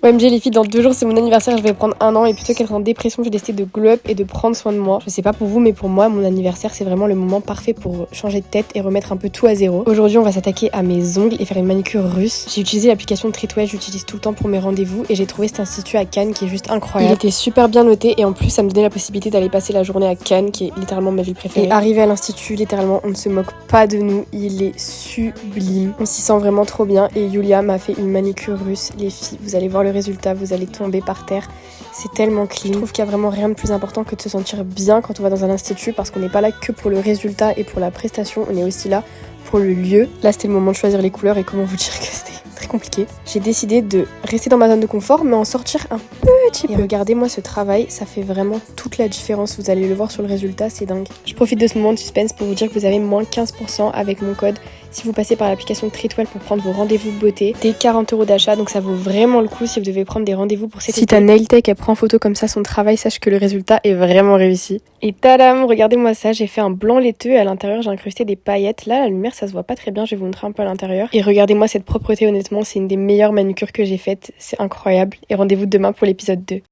OMG les filles, dans 2 jours c'est mon anniversaire, je vais prendre 1 an et plutôt qu'être en dépression, j'ai décidé de glow up et de prendre soin de moi. Je sais pas pour vous mais pour moi, mon anniversaire c'est vraiment le moment parfait pour changer de tête et remettre un peu tout à zéro. Aujourd'hui on va s'attaquer à mes ongles et faire une manicure russe. J'ai utilisé l'application Treatwell, j'utilise tout le temps pour mes rendez-vous et j'ai trouvé cet institut à Cannes qui est juste incroyable. Il était super bien noté et en plus ça me donnait la possibilité d'aller passer la journée à Cannes qui est littéralement ma ville préférée. Et arrivé à l'institut, littéralement on ne se moque pas de nous, il est sublime. On s'y sent vraiment trop bien et Yulia m'a fait une manicure russe. Les filles, vous allez voir le résultat, vous allez tomber par terre, c'est tellement clean. Je trouve qu'il y a vraiment rien de plus important que de se sentir bien quand on va dans un institut parce qu'on n'est pas là que pour le résultat et pour la prestation, on est aussi là pour le lieu. Là c'était le moment de choisir les couleurs et comment vous dire que c'était très compliqué. J'ai décidé de rester dans ma zone de confort mais en sortir un petit peu. Et regardez-moi ce travail, ça fait vraiment toute la différence, vous allez le voir sur le résultat, c'est dingue. Je profite de ce moment de suspense pour vous dire que vous avez moins 15% avec mon code si vous passez par l'application Treatwell pour prendre vos rendez-vous beauté, dès 40 € d'achat, donc ça vaut vraiment le coup si vous devez prendre des rendez-vous pour cet été. Si ta nail tech elle prend photo comme ça son travail, sache que le résultat est vraiment réussi. Et tadam, regardez-moi ça, j'ai fait un blanc laiteux et à l'intérieur j'ai incrusté des paillettes. Là la lumière ça se voit pas très bien, je vais vous montrer un peu à l'intérieur. Et regardez-moi cette propreté, honnêtement c'est une des meilleures manucures que j'ai faites, c'est incroyable. Et rendez-vous demain pour l'épisode 2.